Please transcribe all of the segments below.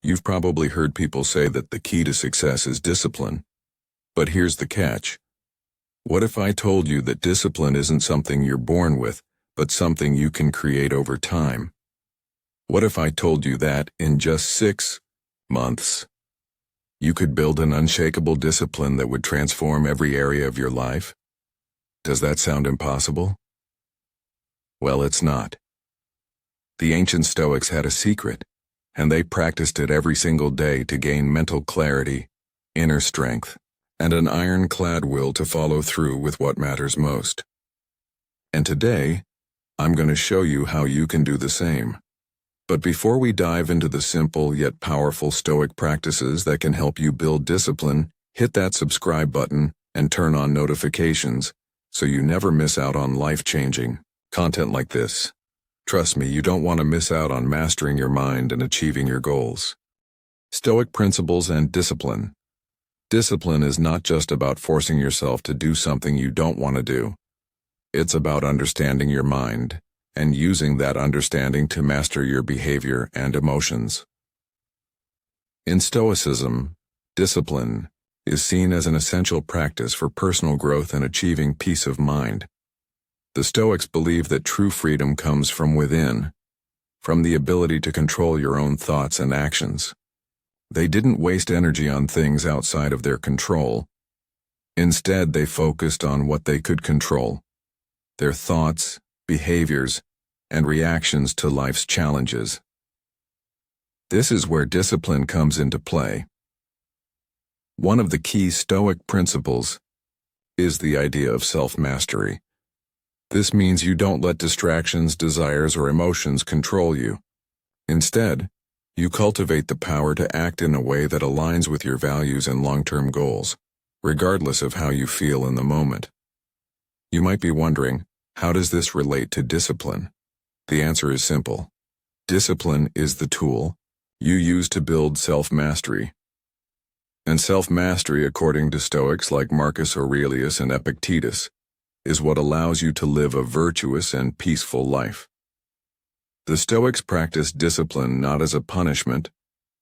You've probably heard people say that the key to success is discipline. But here's the catch. What if I told you that discipline isn't something you're born with, but something you can create over time? What if I told you that, in just 6 months, you could build an unshakable discipline that would transform every area of your life? Does that sound impossible? Well, it's not. The ancient Stoics had a secret, and they practiced it every single day to gain mental clarity, inner strength, and an ironclad will to follow through with what matters most. And today, I'm going to show you how you can do the same. But before we dive into the simple yet powerful Stoic practices that can help you build discipline, hit that subscribe button and turn on notifications so you never miss out on life-changing content like this. Trust me, you don't want to miss out on mastering your mind and achieving your goals. Stoic principles and discipline. Discipline is not just about forcing yourself to do something you don't want to do. It's about understanding your mind and using that understanding to master your behavior and emotions. In Stoicism, discipline is seen as an essential practice for personal growth and achieving peace of mind. The Stoics believe that true freedom comes from within, from the ability to control your own thoughts and actions. They didn't waste energy on things outside of their control. Instead, they focused on what they could control: their thoughts, behaviors, and reactions to life's challenges. This is where discipline comes into play. One of the key Stoic principles is the idea of self-mastery. This means you don't let distractions, desires, or emotions control you. Instead, you cultivate the power to act in a way that aligns with your values and long-term goals, regardless of how you feel in the moment. You might be wondering, how does this relate to discipline? The answer is simple. Discipline is the tool you use to build self-mastery. And self-mastery, according to Stoics like Marcus Aurelius and Epictetus, is what allows you to live a virtuous and peaceful life. The Stoics practiced discipline not as a punishment,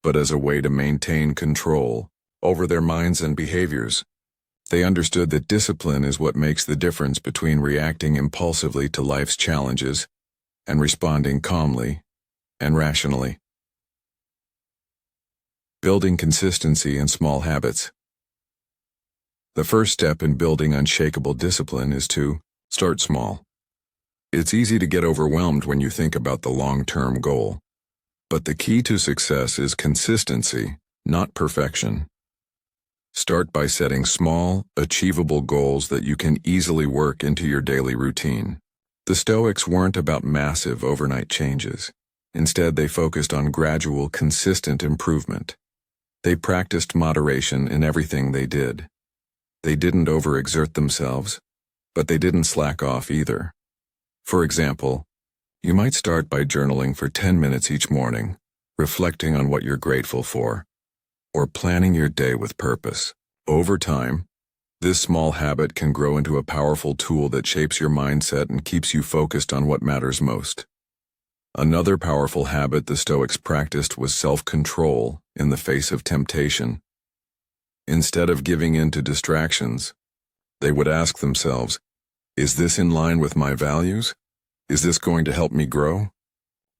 but as a way to maintain control over their minds and behaviors. They understood that discipline is what makes the difference between reacting impulsively to life's challenges and responding calmly and rationally. Building consistency in small habits. The first step in building unshakable discipline is to start small. It's easy to get overwhelmed when you think about the long-term goal. But the key to success is consistency, not perfection. Start by setting small, achievable goals that you can easily work into your daily routine. The Stoics weren't about massive overnight changes. Instead, they focused on gradual, consistent improvement. They practiced moderation in everything they did. They didn't overexert themselves, but they didn't slack off either. For example, you might start by journaling for 10 minutes each morning, reflecting on what you're grateful for, or planning your day with purpose. Over time, this small habit can grow into a powerful tool that shapes your mindset and keeps you focused on what matters most. Another powerful habit the Stoics practiced was self-control in the face of temptation. Instead of giving in to distractions, they would ask themselves, is this in line with my values? Is this going to help me grow?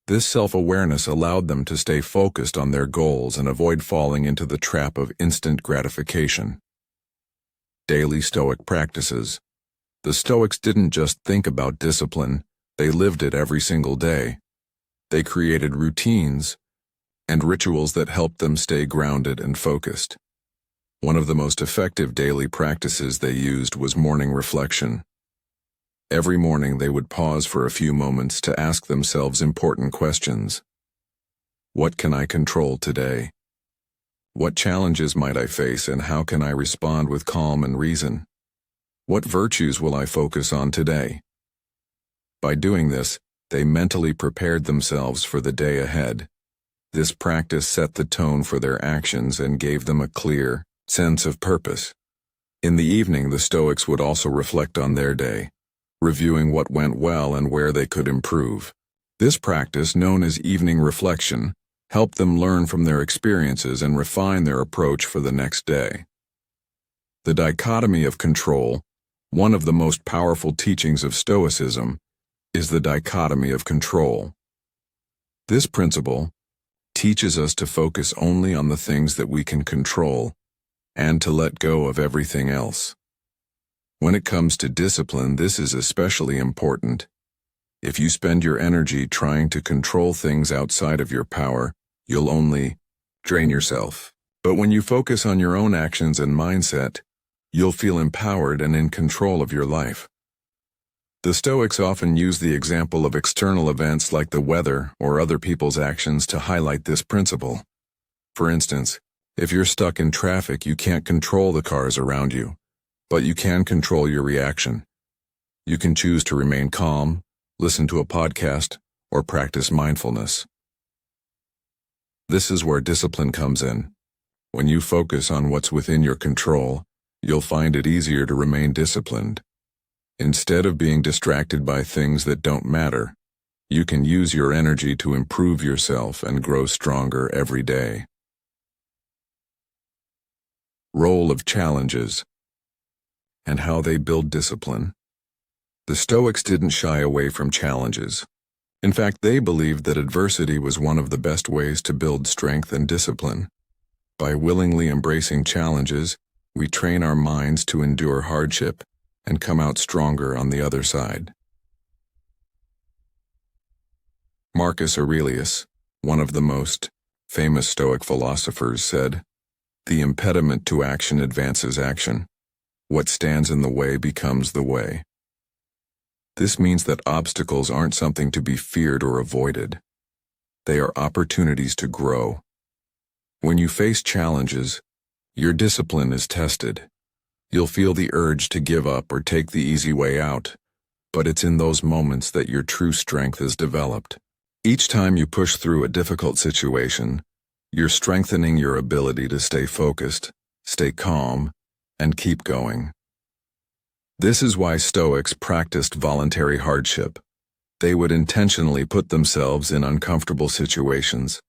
This self-awareness allowed them to stay focused on their goals and avoid falling into the trap of instant gratification. Daily Stoic practices. The Stoics didn't just think about discipline, they lived it every single day. They created routines and rituals that helped them stay grounded and focused. One of the most effective daily practices they used was morning reflection. Every morning they would pause for a few moments to ask themselves important questions. What can I control today? What challenges might I face and how can I respond with calm and reason? What virtues will I focus on today? By doing this, they mentally prepared themselves for the day ahead. This practice set the tone for their actions and gave them a clear sense of purpose. In the evening, the Stoics would also reflect on their day, reviewing what went well and where they could improve. This practice, known as evening reflection, help them learn from their experiences and refine their approach for the next day. The dichotomy of control, one of the most powerful teachings of Stoicism, is the dichotomy of control. This principle teaches us to focus only on the things that we can control and to let go of everything else. When it comes to discipline, this is especially important. If you spend your energy trying to control things outside of your power, you'll only drain yourself. But when you focus on your own actions and mindset, you'll feel empowered and in control of your life. The Stoics often use the example of external events like the weather or other people's actions to highlight this principle. For instance, if you're stuck in traffic, you can't control the cars around you, but you can control your reaction. You can choose to remain calm, listen to a podcast, or practice mindfulness. This is where discipline comes in. When you focus on what's within your control, you'll find it easier to remain disciplined. Instead of being distracted by things that don't matter, you can use your energy to improve yourself and grow stronger every day. Role of challenges and how they build discipline. The Stoics didn't shy away from challenges. In fact, they believed that adversity was one of the best ways to build strength and discipline. By willingly embracing challenges, we train our minds to endure hardship and come out stronger on the other side. Marcus Aurelius, one of the most famous Stoic philosophers, said, "The impediment to action advances action. What stands in the way becomes the way." This means that obstacles aren't something to be feared or avoided. They are opportunities to grow. When you face challenges, your discipline is tested. You'll feel the urge to give up or take the easy way out, but it's in those moments that your true strength is developed. Each time you push through a difficult situation, you're strengthening your ability to stay focused, stay calm, and keep going. This is why Stoics practiced voluntary hardship. They would intentionally put themselves in uncomfortable situations,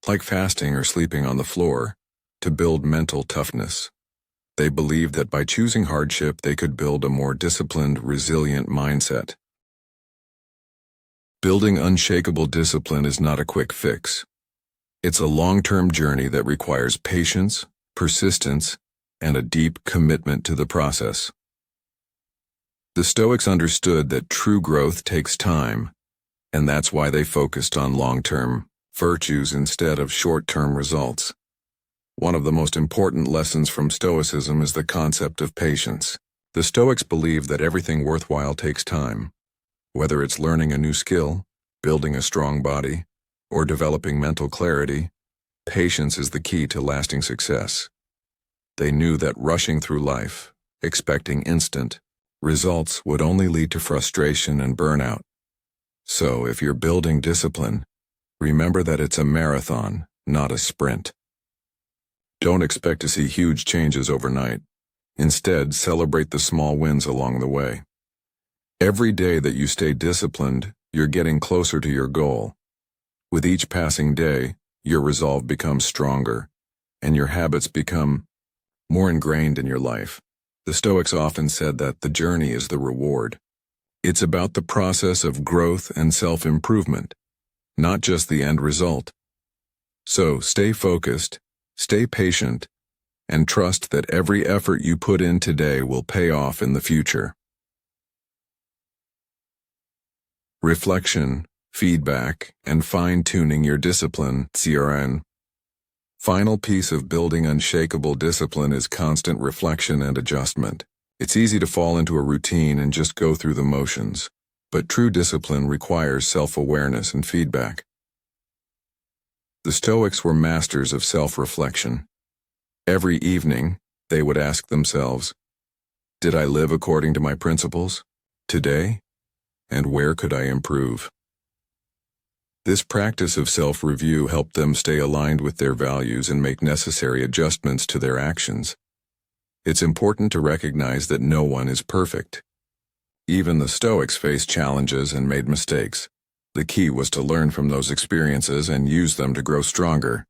like fasting or sleeping on the floor, to build mental toughness. They believed that by choosing hardship, they could build a more disciplined, resilient mindset. Building unshakable discipline is not a quick fix. It's a long-term journey that requires patience, persistence, and a deep commitment to the process. The Stoics understood that true growth takes time, and that's why they focused on long-term virtues instead of short-term results. One of the most important lessons from Stoicism is the concept of patience. The Stoics believe that everything worthwhile takes time. Whether it's learning a new skill, building a strong body, or developing mental clarity, patience is the key to lasting success. They knew that rushing through life, expecting instant results, would only lead to frustration and burnout. So, if you're building discipline, remember that it's a marathon, not a sprint. Don't expect to see huge changes overnight. Instead, celebrate the small wins along the way. Every day that you stay disciplined, you're getting closer to your goal. With each passing day, your resolve becomes stronger, and your habits become more ingrained in your life. The Stoics often said that the journey is the reward. It's about the process of growth and self-improvement, not just the end result. So stay focused, stay patient, and trust that every effort you put in today will pay off in the future. Reflection, feedback, and fine-tuning your discipline, CRN. Final piece of building unshakable discipline is constant reflection and adjustment. It's easy to fall into a routine and just go through the motions, but true discipline requires self-awareness and feedback. The Stoics were masters of self-reflection. Every evening, they would ask themselves, "Did I live according to my principles today? And where could I improve?" This practice of self-review helped them stay aligned with their values and make necessary adjustments to their actions. It's important to recognize that no one is perfect. Even the Stoics faced challenges and made mistakes, The key was to learn from those experiences and use them to grow stronger.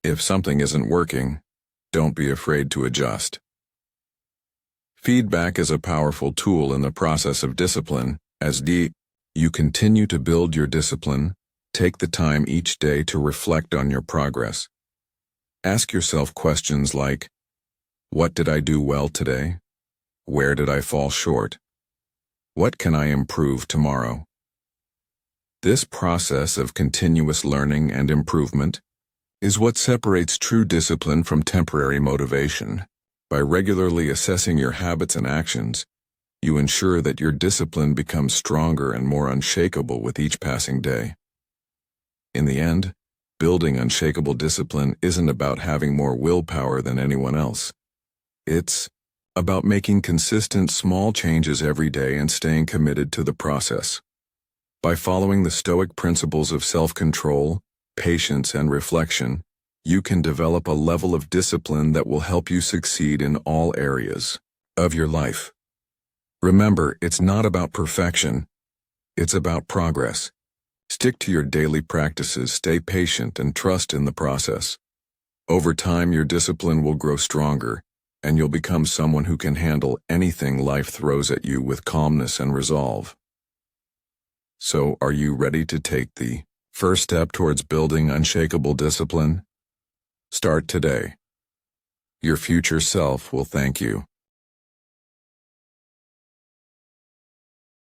If something isn't working, don't be afraid to adjust. Feedback is a powerful tool in the process of discipline. As you continue to build your discipline, take the time each day to reflect on your progress. Ask yourself questions like, what did I do well today? Where did I fall short? What can I improve tomorrow? This process of continuous learning and improvement is what separates true discipline from temporary motivation. By regularly assessing your habits and actions, you ensure that your discipline becomes stronger and more unshakable with each passing day. In the end, building unshakable discipline isn't about having more willpower than anyone else. It's about making consistent small changes every day and staying committed to the process. By following the Stoic principles of self-control, patience, and reflection, you can develop a level of discipline that will help you succeed in all areas of your life. Remember, it's not about perfection. It's about progress. Stick to your daily practices, stay patient, and trust in the process. Over time, your discipline will grow stronger, and you'll become someone who can handle anything life throws at you with calmness and resolve. So, are you ready to take the first step towards building unshakable discipline? Start today. Your future self will thank you.